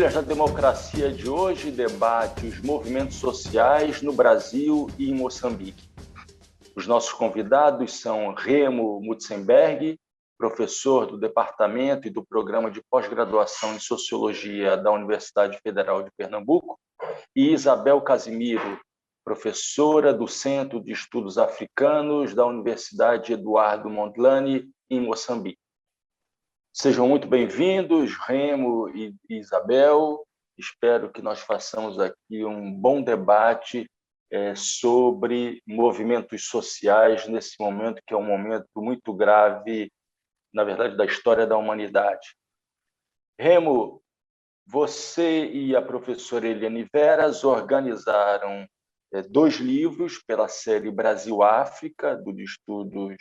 Trilhas da Democracia de hoje debate os movimentos sociais no Brasil e em Moçambique. Os nossos convidados são Remo Mutzenberg, professor do Departamento e do Programa de Pós-Graduação em Sociologia da Universidade Federal de Pernambuco, e Isabel Casimiro, professora do Centro de Estudos Africanos da Universidade Eduardo Mondlane, em Moçambique. Sejam muito bem-vindos, Remo e Isabel. Espero que nós façamos aqui um bom debate sobre movimentos sociais nesse momento, que é um momento muito grave, na verdade, da história da humanidade. Remo, você e a professora Eliane Veras organizaram 2 livros pela série Brasil-África, dos estudos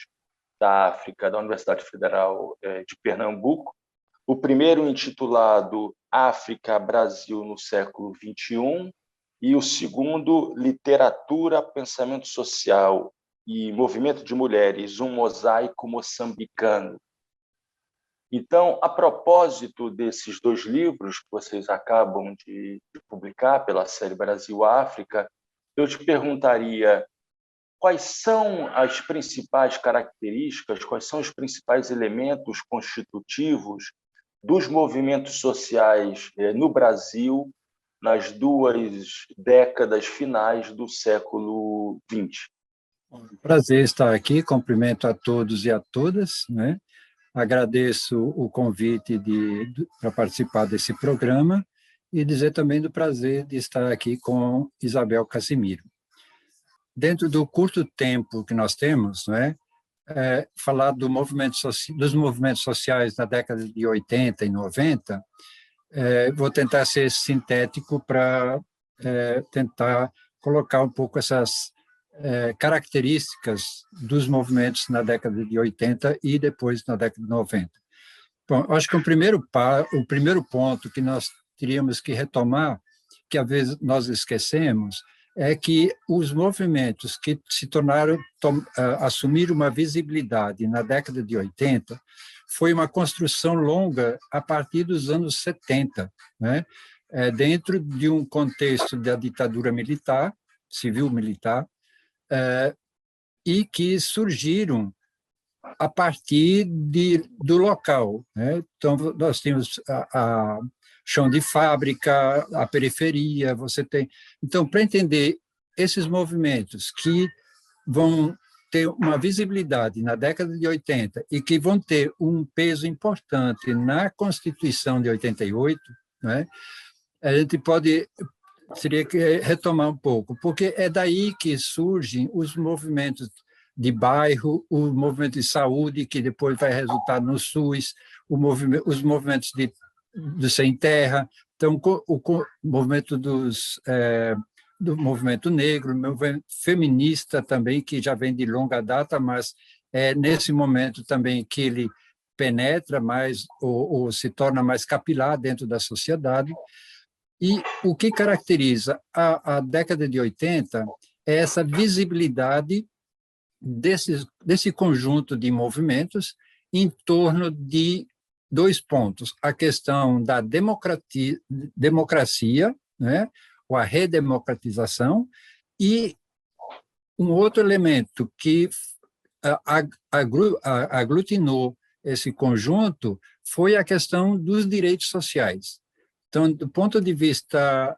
da África, da Universidade Federal de Pernambuco. O primeiro intitulado África, Brasil no século XXI, e o segundo, Literatura, Pensamento Social e Movimento de Mulheres, um mosaico moçambicano. Então, a propósito desses 2 livros que vocês acabam de publicar pela série Brasil-África, eu te perguntaria quais são as principais características, quais são os principais elementos constitutivos dos movimentos sociais no Brasil nas 2 décadas finais do século XX. Prazer estar aqui, cumprimento a todos e a todas, né? Agradeço o convite para participar desse programa e dizer também do prazer de estar aqui com Isabel Casimiro. Dentro do curto tempo que nós temos, né, falar dos movimentos sociais na década de 80 e 90, vou tentar ser sintético para tentar colocar um pouco essas características dos movimentos na década de 80 e depois na década de 90. Bom, acho que o primeiro ponto que nós teríamos que retomar, que às vezes nós esquecemos, é que os movimentos que se tornaram, assumiram uma visibilidade na década de 80, foi uma construção longa a partir dos anos 70, né? Dentro de um contexto da ditadura militar, civil-militar, e que surgiram a partir do local, né? Então, nós temos a chão de fábrica, a periferia, você tem... Então, para entender esses movimentos que vão ter uma visibilidade na década de 80 e que vão ter um peso importante na Constituição de 88, né, a gente seria que retomar um pouco, porque é daí que surgem os movimentos de bairro, o movimento de saúde, que depois vai resultar no SUS, os movimentos do sem terra, então o movimento do movimento negro, o movimento feminista também, que já vem de longa data, mas é nesse momento também que ele penetra mais ou se torna mais capilar dentro da sociedade. E o que caracteriza a década de 80 é essa visibilidade desse conjunto de movimentos em torno de 2 pontos: a questão da democracia, né, ou a redemocratização, e um outro elemento que aglutinou esse conjunto foi a questão dos direitos sociais. Então, do ponto de vista...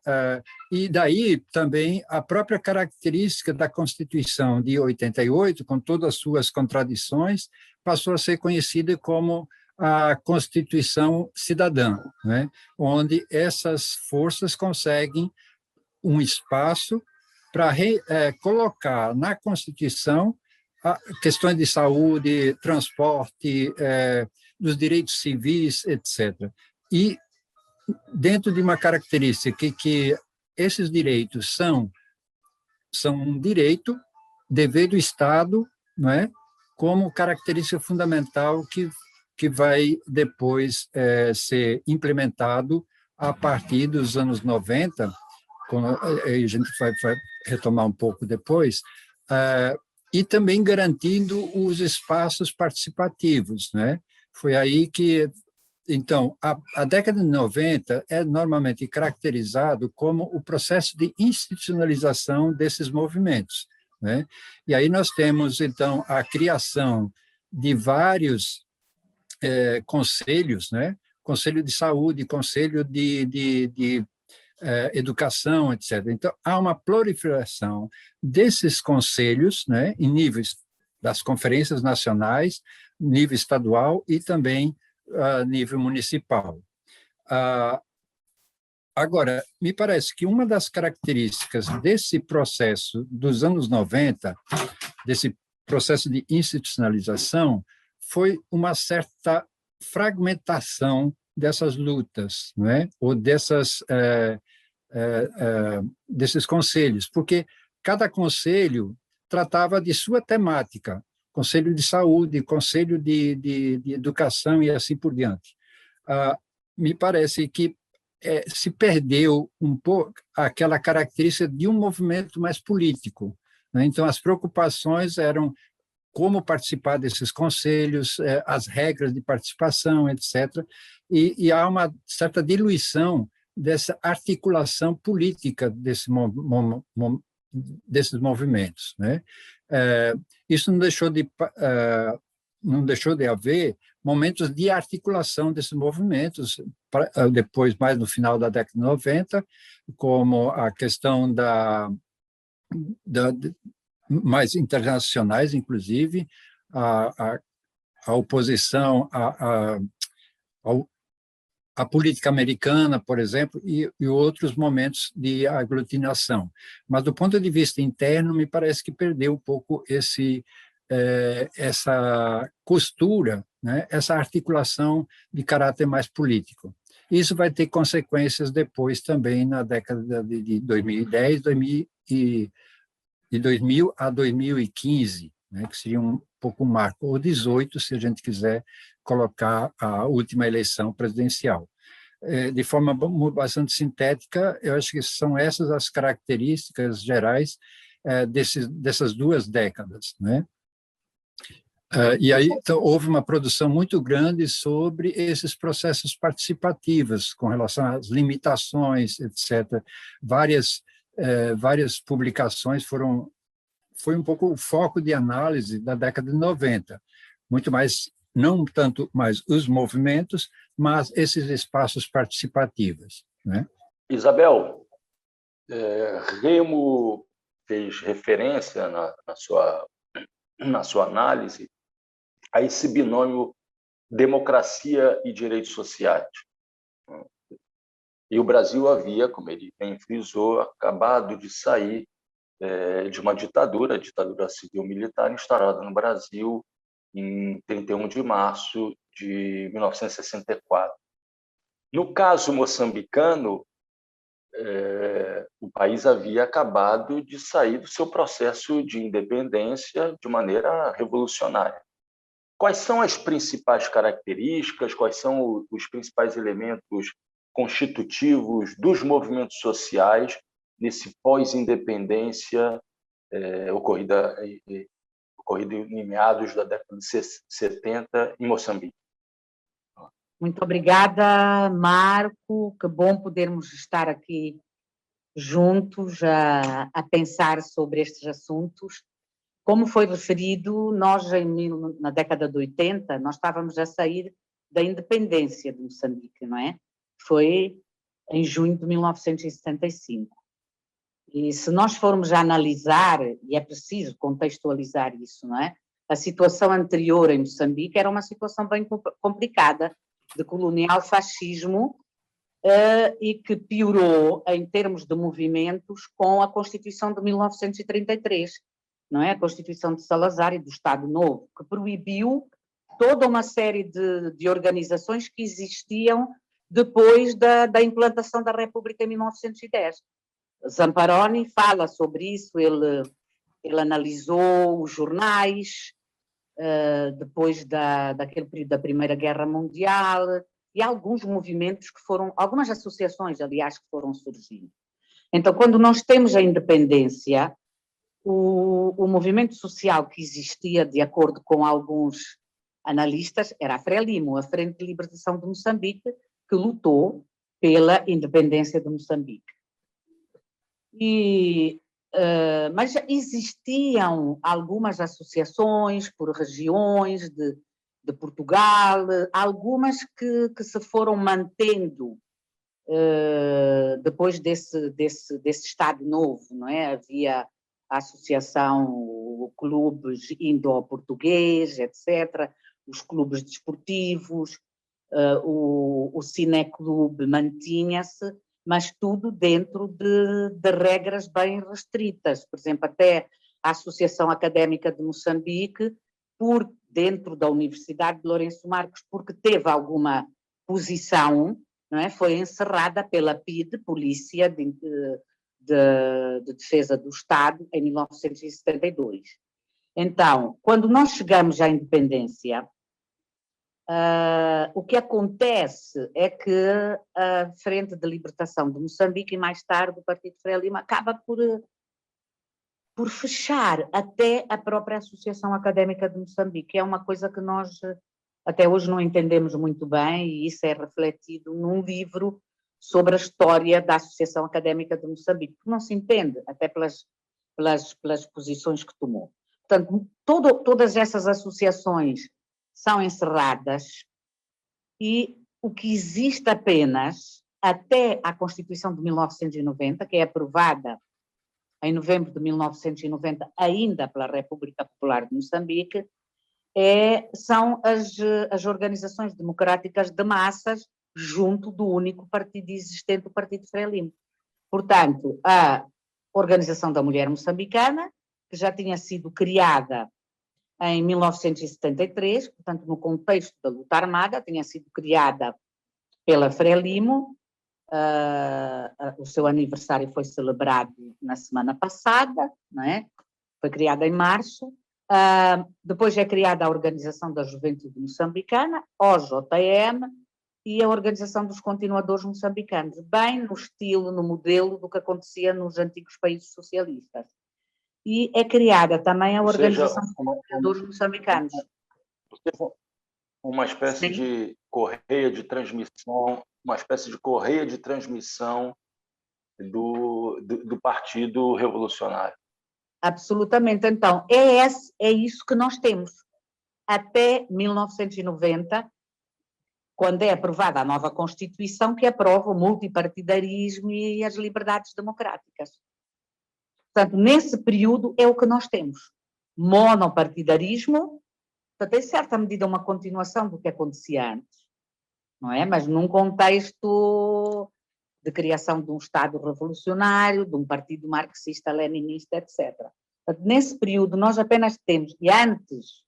e daí também a própria característica da Constituição de 88, com todas as suas contradições, passou a ser conhecida como a Constituição Cidadã, né? Onde essas forças conseguem um espaço para colocar na Constituição questões de saúde, transporte, dos direitos civis, etc. E dentro de uma característica que esses direitos são um direito, dever do Estado, não é? Como característica fundamental que vai depois ser implementado a partir dos anos 90, quando a gente vai retomar um pouco depois, e também garantindo os espaços participativos, né? Foi aí que Então, a década de 90 é normalmente caracterizado como o processo de institucionalização desses movimentos, né? E aí nós temos, então, a criação de vários conselhos, né? Conselho de saúde, conselho de educação, etc. Então, há uma proliferação desses conselhos, né, em níveis das conferências nacionais, nível estadual e também nível municipal. Agora, me parece que uma das características desse processo dos anos 90, desse processo de institucionalização, foi uma certa fragmentação dessas lutas, não é? Ou desses conselhos, porque cada conselho tratava de sua temática, conselho de saúde, conselho de educação e assim por diante. Me parece que se perdeu um pouco aquela característica de um movimento mais político, né? Então, as preocupações eram como participar desses conselhos, as regras de participação, etc. E há uma certa diluição dessa articulação política desses movimentos, né? Isso não deixou de haver momentos de articulação desses movimentos, depois, mais no final da década de 90, como a questão mais internacionais, inclusive, a oposição à política americana, por exemplo, e outros momentos de aglutinação. Mas, do ponto de vista interno, me parece que perdeu um pouco essa costura, né, essa articulação de caráter mais político. Isso vai ter consequências depois também na década de 2010, de 2000 a 2015, né, que seria um pouco um marco, ou 18, se a gente quiser colocar a última eleição presidencial. De forma bastante sintética, eu acho que são essas as características gerais dessas duas décadas, né? E aí então, houve uma produção muito grande sobre esses processos participativos, com relação às limitações, etc. Várias publicações foi um pouco o foco de análise da década de 90, muito mais, não tanto mais os movimentos, mas esses espaços participativos, né? Isabel, Remo fez referência na sua análise a esse binômio democracia e direitos sociais. E o Brasil havia, como ele bem frisou, acabado de sair de uma ditadura, a ditadura civil-militar instaurada no Brasil em 31 de março de 1964. No caso moçambicano, o país havia acabado de sair do seu processo de independência de maneira revolucionária. Quais são as principais características, quais são os principais elementos constitutivos dos movimentos sociais nesse pós-independência ocorrida em meados da década de 70 em Moçambique? Muito obrigada, Marco. Que bom podermos estar aqui juntos a pensar sobre estes assuntos. Como foi referido, nós na década de 80, nós estávamos a sair da independência de Moçambique, não é? Foi em junho de 1975. E se nós formos a analisar, e é preciso contextualizar isso, não é? A situação anterior em Moçambique era uma situação bem complicada, de colonial fascismo, e que piorou em termos de movimentos com a Constituição de 1933, não é? A Constituição de Salazar e do Estado Novo, que proibiu toda uma série de organizações que existiam depois da implantação da República em 1910. Zamparoni fala sobre isso, ele analisou os jornais, depois daquele período da Primeira Guerra Mundial, e alguns movimentos algumas associações, aliás, que foram surgindo. Então, quando nós temos a independência, o movimento social que existia, de acordo com alguns analistas, era a Frelimo, a Frente de Libertação de Moçambique, que lutou pela independência de Moçambique. Mas existiam algumas associações por regiões de Portugal, algumas que se foram mantendo depois desse Estado Novo, não é? Havia a associação, clubes indo-português, etc., os clubes desportivos, o cineclube mantinha-se, mas tudo dentro de regras bem restritas. Por exemplo, até a Associação Académica de Moçambique, dentro da Universidade de Lourenço Marques, porque teve alguma posição, não é? Foi encerrada pela PIDE, Polícia de Defesa do Estado, em 1972. Então, quando nós chegamos à independência, o que acontece é que a Frente de Libertação de Moçambique e mais tarde o Partido Frelimo acaba por fechar até a própria Associação Académica de Moçambique. É uma coisa que nós até hoje não entendemos muito bem, e isso é refletido num livro sobre a história da Associação Académica de Moçambique, que não se entende, até pelas posições que tomou. Portanto, todas essas associações são encerradas e o que existe apenas até a Constituição de 1990, que é aprovada em novembro de 1990, ainda pela República Popular de Moçambique, são as organizações democráticas de massas junto do único partido existente, o Partido Frelimo. Portanto, a Organização da Mulher Moçambicana, que já tinha sido criada em 1973, portanto, no contexto da luta armada, tinha sido criada pela Frelimo, o seu aniversário foi celebrado na semana passada, não é? Foi criada em março. Depois é criada a Organização da Juventude Moçambicana, OJM, e a Organização dos Continuadores Moçambicanos, bem no estilo, no modelo do que acontecia nos antigos países socialistas. E é criada também a Organização dos Continuadores Moçambicanos. Uma espécie Sim. de correia de transmissão, do Partido Revolucionário. Absolutamente. Então, é isso que nós temos. Até 1990, quando é aprovada a nova Constituição, que aprova o multipartidarismo e as liberdades democráticas. Portanto, nesse período é o que nós temos. Monopartidarismo, portanto, em certa medida uma continuação do que acontecia antes, não é? Mas num contexto de criação de um Estado revolucionário, de um partido marxista-leninista, etc. Portanto, nesse período nós apenas temos, e antes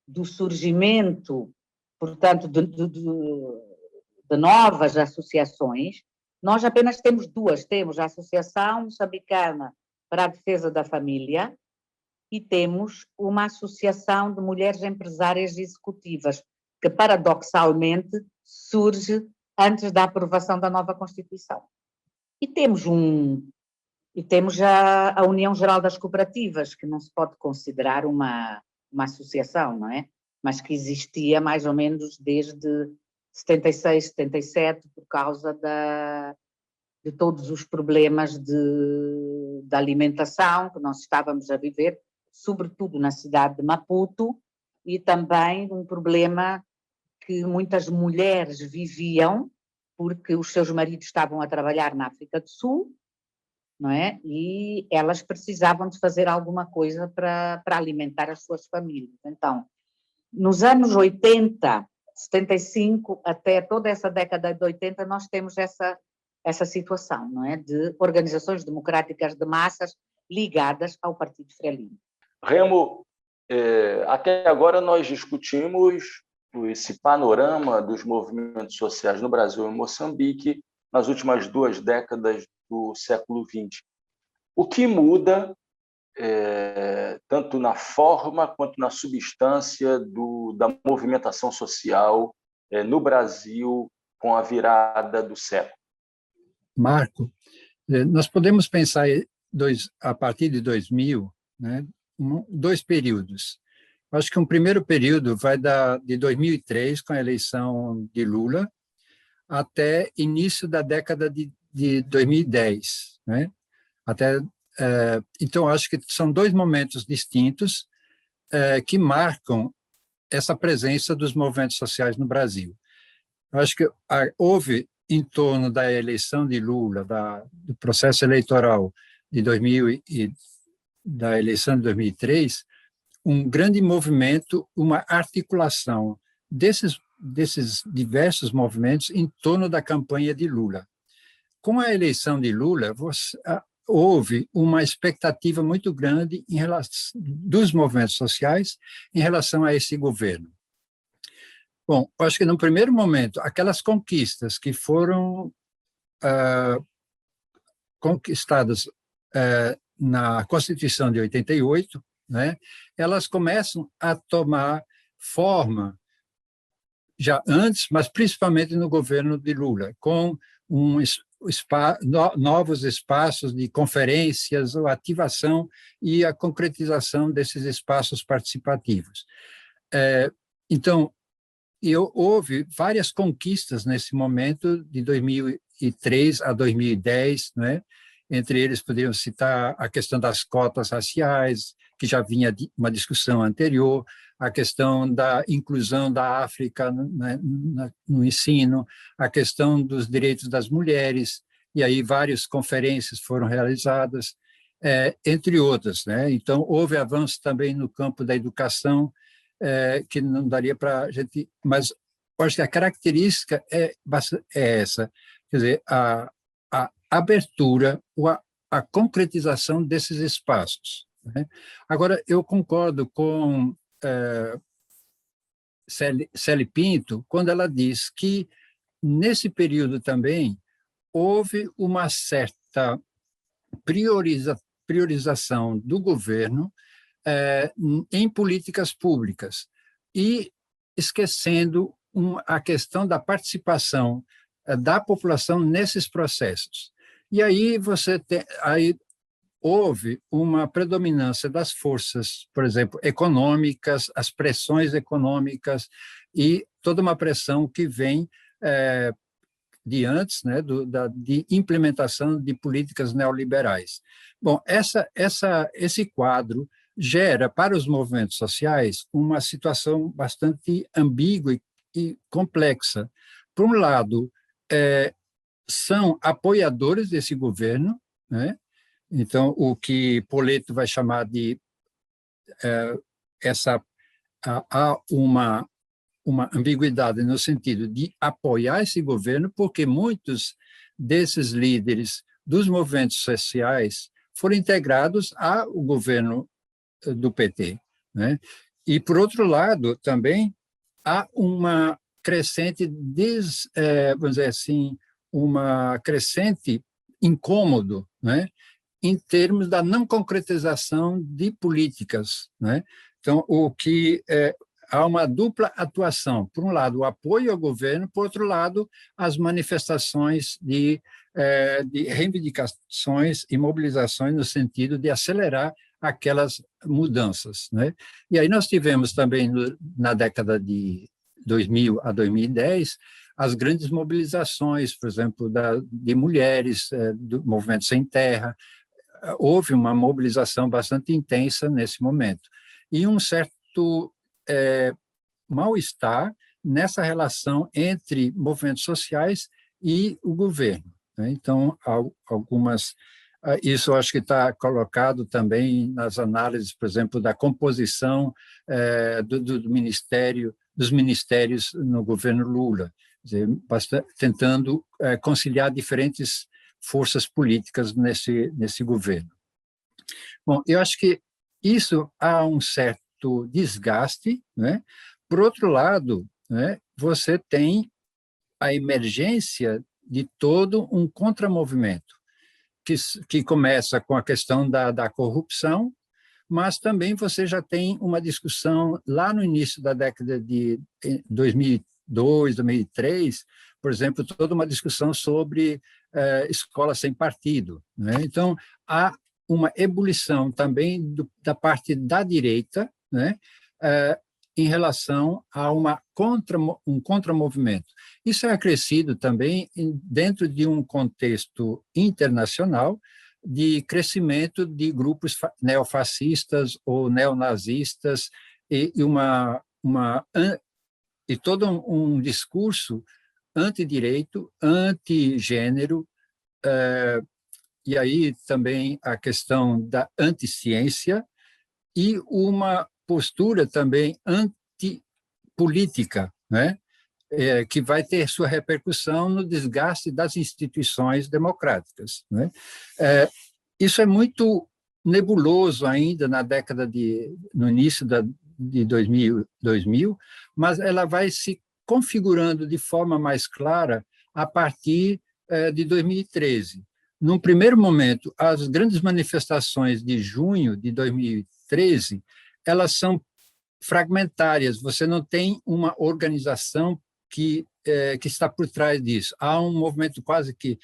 do surgimento, portanto, de novas associações, nós apenas temos duas. Temos a Associação Moçambicana para a Defesa da Família e temos uma Associação de Mulheres Empresárias Executivas, que paradoxalmente surge antes da aprovação da nova Constituição. E temos a União Geral das Cooperativas, que não se pode considerar uma associação, não é? Mas que existia mais ou menos desde 76, 77, por causa de todos os problemas da alimentação que nós estávamos a viver, sobretudo na cidade de Maputo, e também um problema que muitas mulheres viviam porque os seus maridos estavam a trabalhar na África do Sul, não é? E elas precisavam de fazer alguma coisa para alimentar as suas famílias. Então, nos anos 80, 75, até toda essa década de 80, nós temos essa situação, não é? De organizações democráticas de massas ligadas ao Partido Frelimo. Remo, até agora nós discutimos esse panorama dos movimentos sociais no Brasil e Moçambique nas últimas 2 décadas do século XX. O que muda, tanto na forma quanto na substância da movimentação social no Brasil com a virada do século? Marco, nós podemos pensar a partir de 2000, né, 2 períodos. Acho que um primeiro período vai de 2003, com a eleição de Lula, até início da década de 2010, né? Então, acho que são dois momentos distintos que marcam essa presença dos movimentos sociais no Brasil. Eu acho que houve, em torno da eleição de Lula, do processo eleitoral de 2000 e da eleição de 2003, um grande movimento, uma articulação desses diversos movimentos em torno da campanha de Lula. Com a eleição de Lula, houve uma expectativa muito grande dos movimentos sociais em relação a esse governo. Bom, acho que no primeiro momento, aquelas conquistas que foram conquistadas na Constituição de 88, né, elas começam a tomar forma já antes, mas principalmente no governo de Lula, com novos espaços de conferências, a ativação e a concretização desses espaços participativos. Então, houve várias conquistas nesse momento, de 2003 a 2010, né? Entre eles poderiam citar a questão das cotas raciais, que já vinha de uma discussão anterior, a questão da inclusão da África no ensino, a questão dos direitos das mulheres, e aí várias conferências foram realizadas, entre outras, né? Então, houve avanço também no campo da educação, que não daria para a gente... Mas acho que a característica é essa, quer dizer, a abertura, a concretização desses espaços, né? Agora, eu concordo com Célie Pinto, quando ela diz que, nesse período também, houve uma certa priorização do governo em políticas públicas, e esquecendo a questão da participação da população nesses processos. E aí houve uma predominância das forças, por exemplo, econômicas, as pressões econômicas e toda uma pressão que vem de antes, né, de implementação de políticas neoliberais. Bom, esse quadro gera para os movimentos sociais uma situação bastante ambígua e complexa. Por um lado, são apoiadores desse governo, né? Então, o que Poleto vai chamar de há uma ambiguidade no sentido de apoiar esse governo, porque muitos desses líderes dos movimentos sociais foram integrados ao governo do PT, né? E, por outro lado, também há uma crescente, vamos dizer assim, uma crescente incômodo, né, em termos da não concretização de políticas, né? Então, há uma dupla atuação. Por um lado, o apoio ao governo, por outro lado, as manifestações de reivindicações e mobilizações no sentido de acelerar aquelas mudanças, né? E aí nós tivemos também, na década de 2000 a 2010, as grandes mobilizações, por exemplo, de mulheres, do Movimento Sem Terra. Houve uma mobilização bastante intensa nesse momento. E um certo mal-estar nessa relação entre movimentos sociais e o governo, né? Então, isso acho que está colocado também nas análises, por exemplo, da composição dos ministérios no governo Lula, quer dizer, tentando conciliar diferentes forças políticas nesse governo. Bom, eu acho que isso há um certo desgaste, né? Por outro lado, né, você tem a emergência de todo um contramovimento, que começa com a questão da corrupção, mas também você já tem uma discussão lá no início da década de 2002, 2003, por exemplo, toda uma discussão sobre escola sem partido, né? Então, há uma ebulição também da parte da direita, né, em relação a um contramovimento. Isso é acrescido também dentro de um contexto internacional de crescimento de grupos neofascistas ou neonazistas e todo um discurso antidireito, antigênero, e aí também a questão da anticiência e uma postura também antipolítica, né? Que vai ter sua repercussão no desgaste das instituições democráticas, né? Isso é muito nebuloso ainda no início de 2000, mas ela vai se configurando de forma mais clara a partir de 2013. Num primeiro momento, as grandes manifestações de junho de 2013, elas são fragmentárias, você não tem uma organização que está por trás disso. Há um movimento quase que,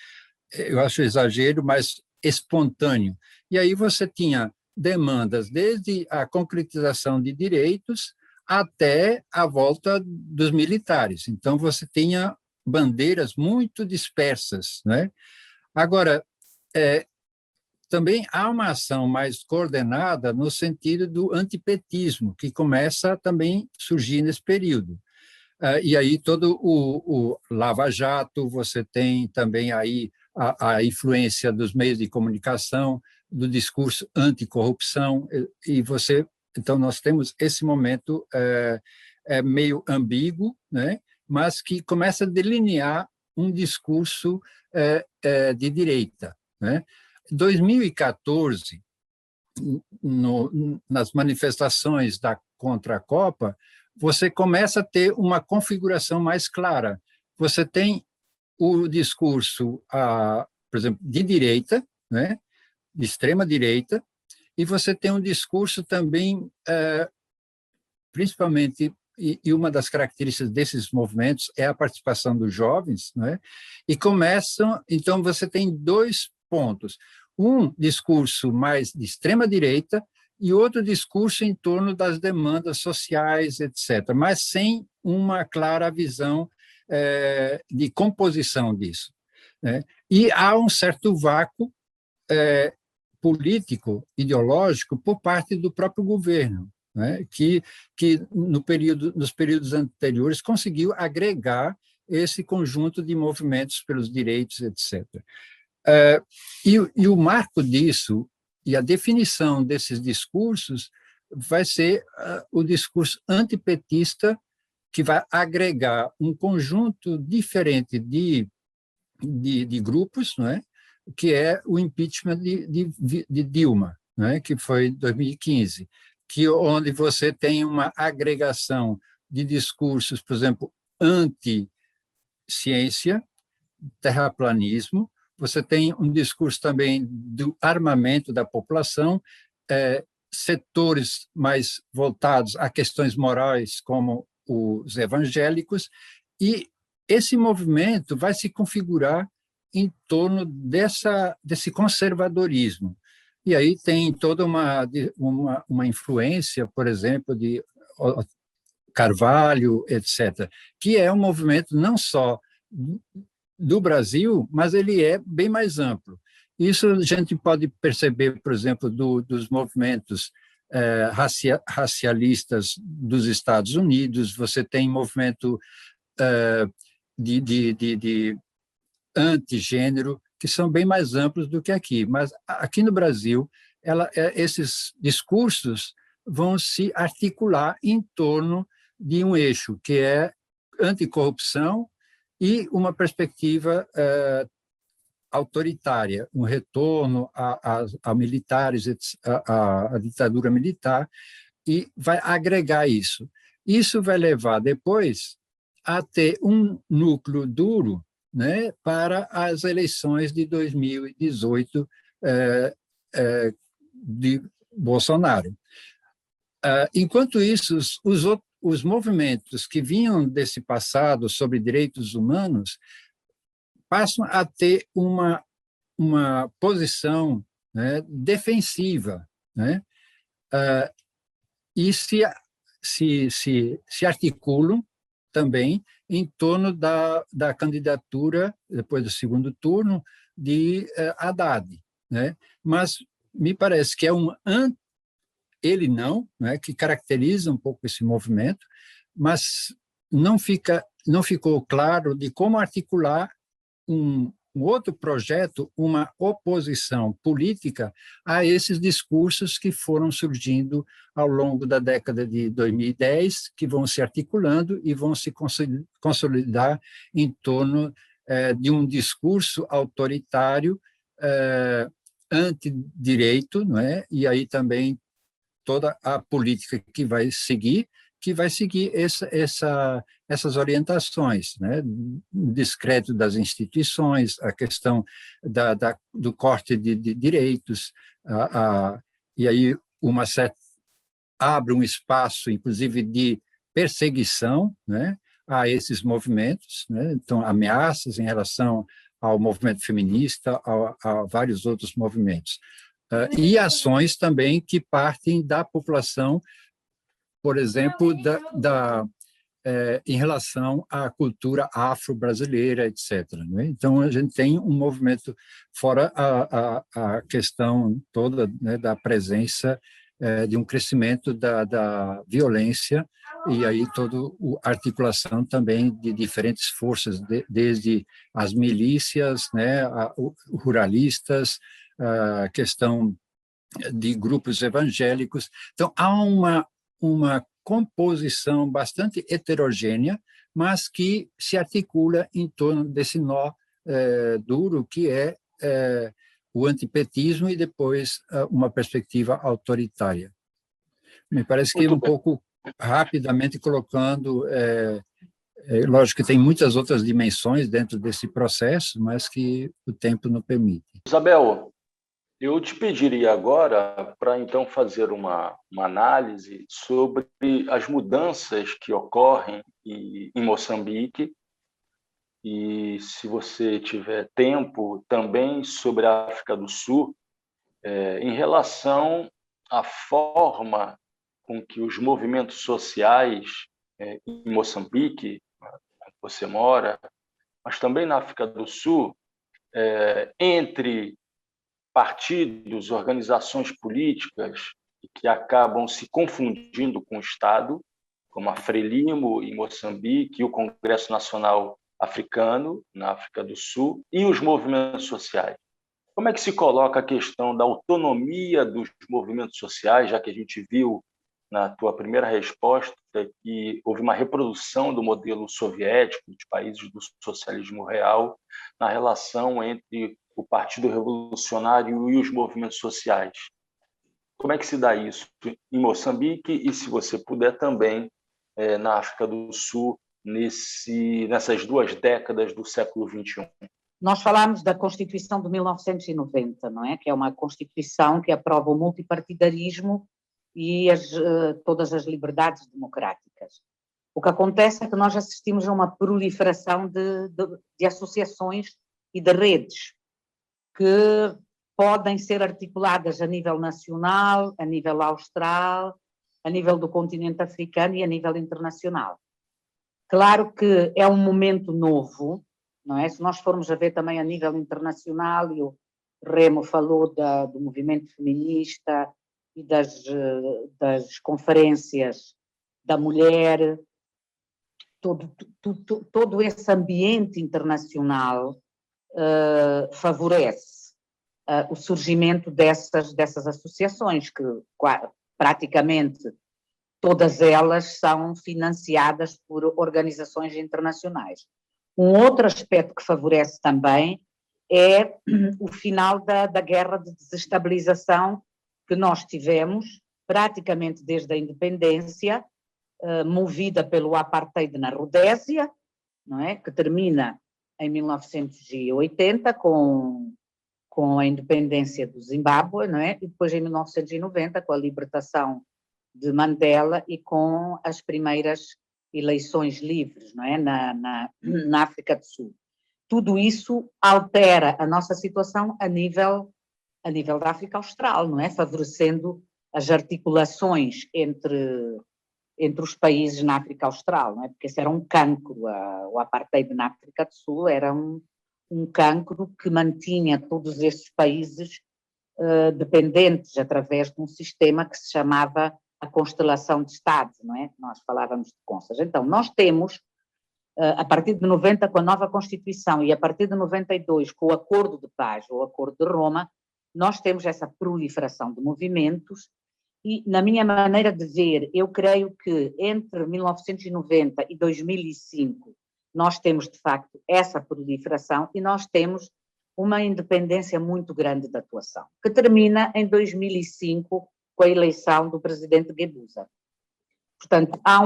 eu acho exagero, mas espontâneo. E aí você tinha demandas desde a concretização de direitos até a volta dos militares. Então, você tinha bandeiras muito dispersas, né? Agora, também há uma ação mais coordenada no sentido do antipetismo, que começa a também surgir nesse período. E aí todo o Lava Jato, você tem também aí a influência dos meios de comunicação, do discurso anticorrupção, então nós temos esse momento meio ambíguo, né, mas que começa a delinear um discurso de direita, né? 2014, nas manifestações contra a Copa, você começa a ter uma configuração mais clara. Você tem o discurso, por exemplo, de direita, né, de extrema direita, e você tem um discurso também, principalmente, e uma das características desses movimentos é a participação dos jovens, né, e então você tem dois pontos. Um discurso mais de extrema direita e outro discurso em torno das demandas sociais, etc., mas sem uma clara visão de composição disso, né? E há um certo vácuo político, ideológico, por parte do próprio governo, né? que nos períodos anteriores conseguiu agregar esse conjunto de movimentos pelos direitos, etc. E o marco disso e a definição desses discursos vai ser o discurso antipetista, que vai agregar um conjunto diferente de grupos, não é? Que é o impeachment de Dilma, não é? Que foi em 2015, onde você tem uma agregação de discursos, por exemplo, anti-ciência, terraplanismo. Você tem um discurso também do armamento da população, setores mais voltados a questões morais, como os evangélicos, e esse movimento vai se configurar em torno desse conservadorismo. E aí tem toda uma influência, por exemplo, de Carvalho, etc., que é um movimento não só do Brasil, mas ele é bem mais amplo. Isso a gente pode perceber, por exemplo, dos movimentos racialistas dos Estados Unidos. Você tem movimento de antigênero, que são bem mais amplos do que aqui. Mas aqui no Brasil, esses discursos vão se articular em torno de um eixo, que é anticorrupção, e uma perspectiva autoritária, um retorno a militares, a ditadura militar, e vai agregar isso. Isso vai levar depois a ter um núcleo duro, né, para as eleições de 2018 de Bolsonaro. Enquanto isso, os movimentos que vinham desse passado sobre direitos humanos passam a ter uma posição, né, defensiva, né, e se se articulam também em torno da candidatura, depois do segundo turno, de Haddad, né? Mas me parece que é ele não, né, que caracteriza um pouco esse movimento, mas não ficou claro de como articular um outro projeto, uma oposição política a esses discursos que foram surgindo ao longo da década de 2010, que vão se articulando e vão se consolidar em torno de um discurso autoritário, antidireito, não é? E aí também toda a política que vai seguir essas orientações, né? Descrédito das instituições, a questão do corte de direitos, e aí abre um espaço, inclusive, de perseguição, né, a esses movimentos, né? Então, ameaças em relação ao movimento feminista, a vários outros movimentos. E ações também que partem da população, por exemplo, em relação à cultura afro-brasileira, etc. Né? Então, a gente tem um movimento, fora a questão toda, né, da presença de um crescimento da violência, e aí toda a articulação também de diferentes forças, desde as milícias, né, ruralistas, a questão de grupos evangélicos. Então, há uma composição bastante heterogênea, mas que se articula em torno desse nó duro que é o antipetismo e depois uma perspectiva autoritária. Me parece que um pouco rapidamente colocando, lógico que tem muitas outras dimensões dentro desse processo, mas que o tempo não permite. Isabel, eu te pediria agora para, então, fazer uma análise sobre as mudanças que ocorrem em Moçambique e, se você tiver tempo, também sobre a África do Sul, em relação à forma com que os movimentos sociais em Moçambique, onde você mora, mas também na África do Sul, entre partidos, organizações políticas que acabam se confundindo com o Estado, como a Frelimo em Moçambique e o Congresso Nacional Africano, na África do Sul, e os movimentos sociais. Como é que se coloca a questão da autonomia dos movimentos sociais, já que a gente viu na tua primeira resposta que houve uma reprodução do modelo soviético de países do socialismo real na relação entre o Partido Revolucionário e os movimentos sociais. Como é que se dá isso em Moçambique e, se você puder, também na África do Sul, nessas 2 décadas do século XXI? Nós falámos da Constituição de 1990, não é? Que é uma Constituição que aprova o multipartidarismo e todas as liberdades democráticas. O que acontece é que nós assistimos a uma proliferação de associações e de redes que podem ser articuladas a nível nacional, a nível austral, a nível do continente africano e a nível internacional. Claro que é um momento novo, não é? Se nós formos a ver também a nível internacional, e o Remo falou do movimento feminista e das conferências da mulher, todo esse ambiente internacional favorece o surgimento dessas associações, que praticamente todas elas são financiadas por organizações internacionais. Um outro aspecto que favorece também é o final da guerra de desestabilização que nós tivemos, praticamente desde a independência, movida pelo apartheid na Rodésia, não é? Que termina em 1980 com a independência do Zimbábue, não é? E depois em 1990 com a libertação de Mandela e com as primeiras eleições livres, não é? Na África do Sul. Tudo isso altera a nossa situação a nível da África Austral, não é? Favorecendo as articulações entre entre os países na África Austral, não é? Porque esse era um cancro, o apartheid na África do Sul era um cancro que mantinha todos esses países dependentes através de um sistema que se chamava a constelação de Estados, não é? Nós falávamos de constas. Então, nós temos, a partir de 90 com a nova Constituição e a partir de 92 com o Acordo de Paz, ou Acordo de Roma, nós temos essa proliferação de movimentos e, na minha maneira de ver, eu creio que entre 1990 e 2005 nós temos, de facto, essa proliferação e nós temos uma independência muito grande de atuação, que termina em 2005 com a eleição do presidente Guebuza. Portanto, há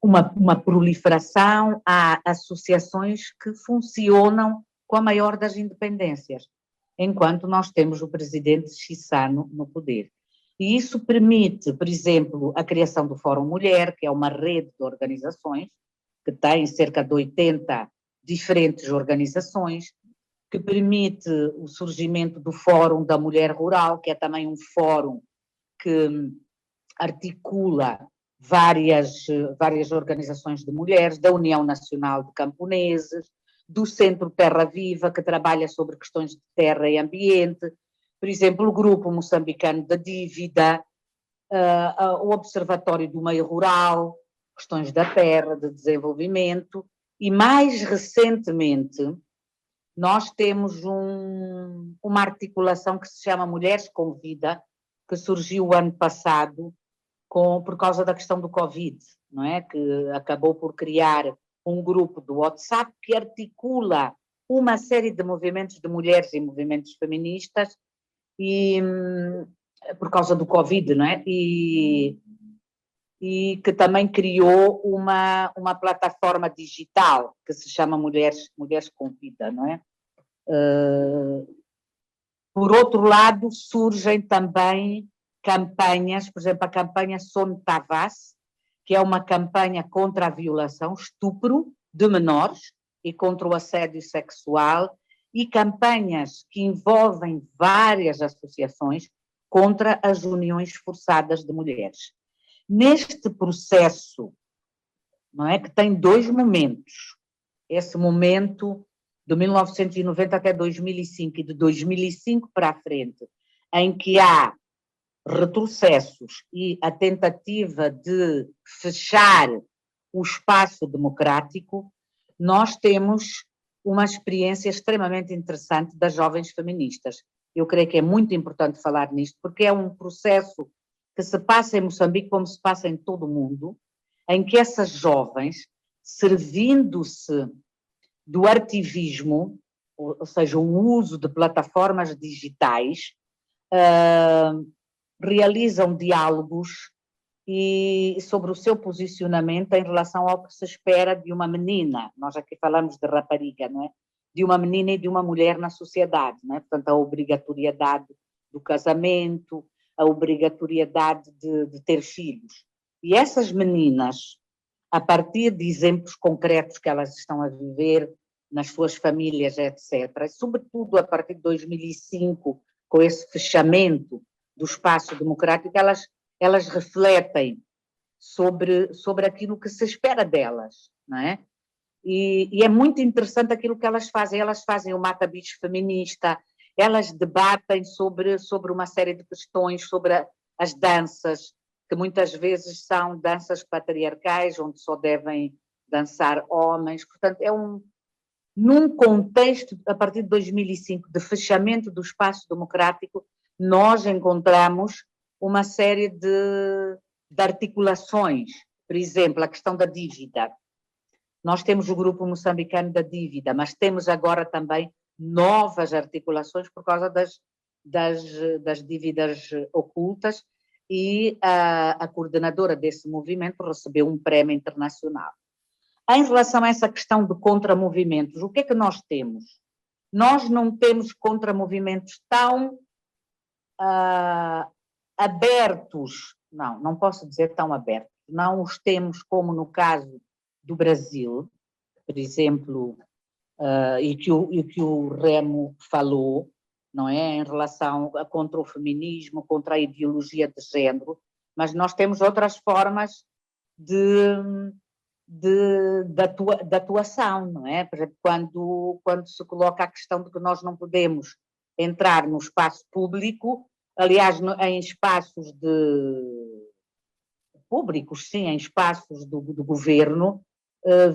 uma proliferação, há associações que funcionam com a maior das independências, enquanto nós temos o presidente Chissano no poder. E isso permite, por exemplo, a criação do Fórum Mulher, que é uma rede de organizações, que tem cerca de 80 diferentes organizações, que permite o surgimento do Fórum da Mulher Rural, que é também um fórum que articula várias organizações de mulheres, da União Nacional de Camponeses, do Centro Terra Viva, que trabalha sobre questões de terra e ambiente, por exemplo, o Grupo Moçambicano da Dívida, o Observatório do Meio Rural, questões da terra, de desenvolvimento, e mais recentemente nós temos uma articulação que se chama Mulheres com Vida, que surgiu o ano passado por causa da questão do Covid, não é? Que acabou por criar um grupo do WhatsApp que articula uma série de movimentos de mulheres e movimentos feministas e, por causa do Covid, não é? E que também criou uma plataforma digital que se chama Mulheres com Vida, não é? Por outro lado, surgem também campanhas, por exemplo, a campanha Son Tavas, que é uma campanha contra a violação, estupro de menores e contra o assédio sexual, e campanhas que envolvem várias associações contra as uniões forçadas de mulheres. Neste processo, não é, que tem dois momentos, esse momento de 1990 até 2005 e de 2005 para a frente, em que há retrocessos e a tentativa de fechar o espaço democrático, nós temos uma experiência extremamente interessante das jovens feministas. Eu creio que é muito importante falar nisto, porque é um processo que se passa em Moçambique como se passa em todo o mundo, em que essas jovens, servindo-se do artivismo, ou seja, o uso de plataformas digitais, realizam diálogos sobre o seu posicionamento em relação ao que se espera de uma menina. Nós aqui falamos de rapariga, não é? De uma menina e de uma mulher na sociedade, não é? Portanto, a obrigatoriedade do casamento, a obrigatoriedade de ter filhos. E essas meninas, a partir de exemplos concretos que elas estão a viver nas suas famílias, etc., e sobretudo a partir de 2005, com esse fechamento do espaço democrático, elas refletem sobre aquilo que se espera delas, não é? E é muito interessante aquilo que elas fazem o mata-bicho feminista, elas debatem sobre uma série de questões, sobre as danças, que muitas vezes são danças patriarcais, onde só devem dançar homens, portanto num contexto, a partir de 2005, de fechamento do espaço democrático, nós encontramos uma série de articulações, por exemplo, a questão da dívida. Nós temos o Grupo Moçambicano da Dívida, mas temos agora também novas articulações por causa das dívidas ocultas e a coordenadora desse movimento recebeu um prémio internacional. Em relação a essa questão de contramovimentos, o que é que nós temos? Nós não temos contramovimentos tão abertos, não posso dizer tão abertos, não os temos como no caso do Brasil, por exemplo, e que o Remo falou, não é, em relação contra o feminismo, contra a ideologia de género. mas nós temos outras formas de atuação, não é? Por exemplo, quando se coloca a questão de que nós não podemos entrar no espaço público, aliás, em espaços públicos, sim, em espaços do governo,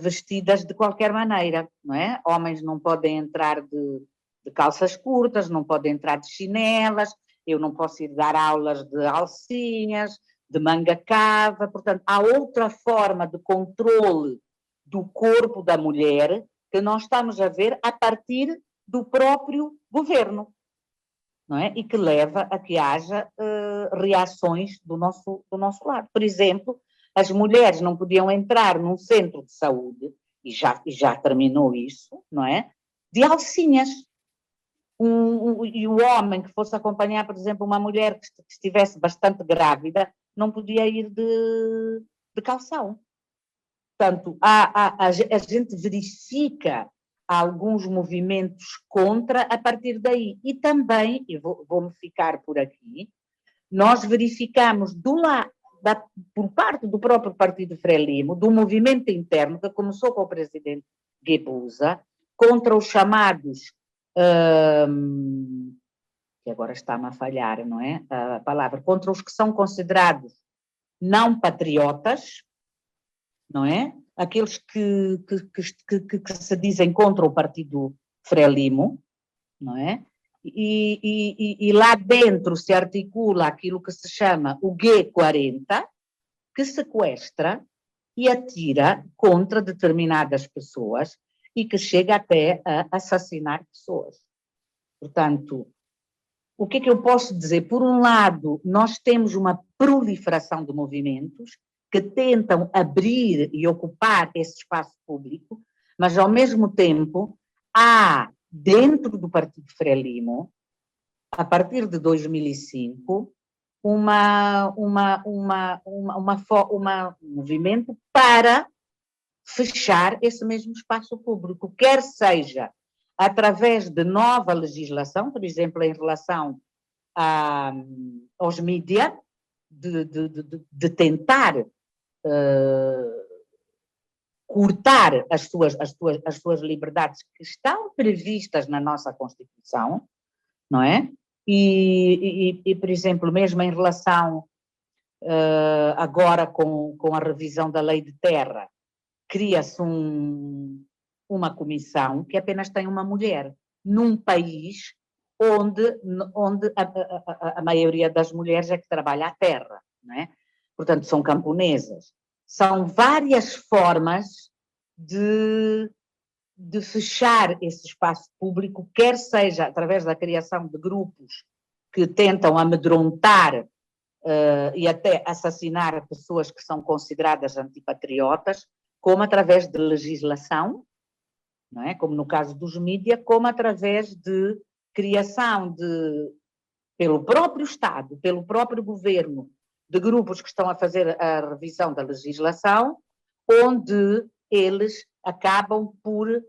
vestidas de qualquer maneira, não é? Homens não podem entrar de calças curtas, não podem entrar de chinelas, eu não posso ir dar aulas de alcinhas, de manga cava, portanto, há outra forma de controle do corpo da mulher que nós estamos a ver a partir do próprio governo, não é? E que leva a que haja reações do nosso lado. Por exemplo, as mulheres não podiam entrar num centro de saúde, e já terminou isso, não é? De alcinhas. E o homem que fosse acompanhar, por exemplo, uma mulher que estivesse bastante grávida, não podia ir de calção. Portanto, a gente verifica alguns movimentos contra a partir daí. E também, e vou-me ficar por aqui, nós verificamos por parte do próprio Partido Frelimo, do movimento interno, que começou com o presidente Guebuza, contra os chamados, que agora está-me a falhar, não é? A palavra, contra os que são considerados não patriotas, não é? Aqueles que se dizem contra o Partido Frelimo, não é? E lá dentro se articula aquilo que se chama o G40, que sequestra e atira contra determinadas pessoas e que chega até a assassinar pessoas. Portanto, o que é que eu posso dizer? Por um lado, nós temos uma proliferação de movimentos que tentam abrir e ocupar esse espaço público, mas, ao mesmo tempo, há, dentro do Partido Frelimo, a partir de 2005, um movimento para fechar esse mesmo espaço público, quer seja através de nova legislação, por exemplo, em relação aos mídias, de tentar cortar as suas liberdades que estão previstas na nossa Constituição, não é? E por exemplo, mesmo em relação agora com a revisão da Lei de Terra, cria-se uma comissão que apenas tem uma mulher, num país onde a maioria das mulheres é que trabalha a terra, não é? Portanto, são camponesas. São várias formas de fechar esse espaço público, quer seja através da criação de grupos que tentam amedrontar e até assassinar pessoas que são consideradas antipatriotas, como através de legislação, não é? Como no caso dos mídias, como através de criação pelo próprio Estado, pelo próprio governo, de grupos que estão a fazer a revisão da legislação, onde eles acabam por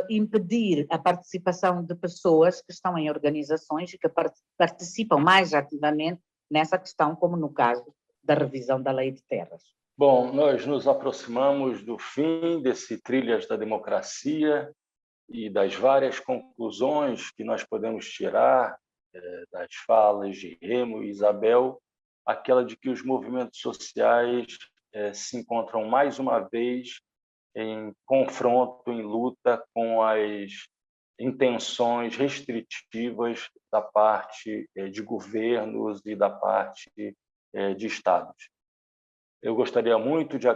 impedir a participação de pessoas que estão em organizações e que participam mais ativamente nessa questão, como no caso da revisão da Lei de Terras. Bom, nós nos aproximamos do fim desse Trilhas da Democracia e das várias conclusões que nós podemos tirar das falas de Remo e Isabel, aquela de que os movimentos sociais se encontram mais uma vez em confronto, em luta com as intenções restritivas da parte de governos e da parte de estados. Eu gostaria muito de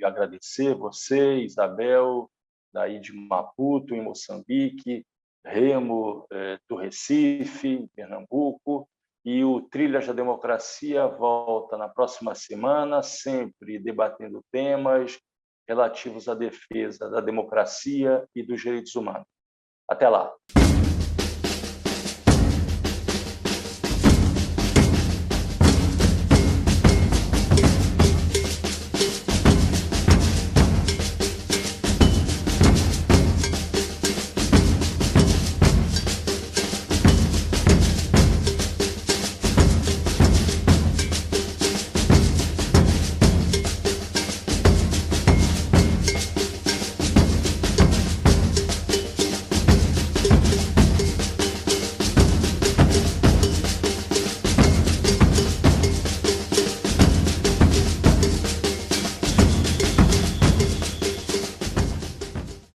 agradecer você, Isabel, daí de Maputo, em Moçambique, Remo, do Recife, em Pernambuco, e o Trilhas da Democracia volta na próxima semana, sempre debatendo temas relativos à defesa da democracia e dos direitos humanos. Até lá!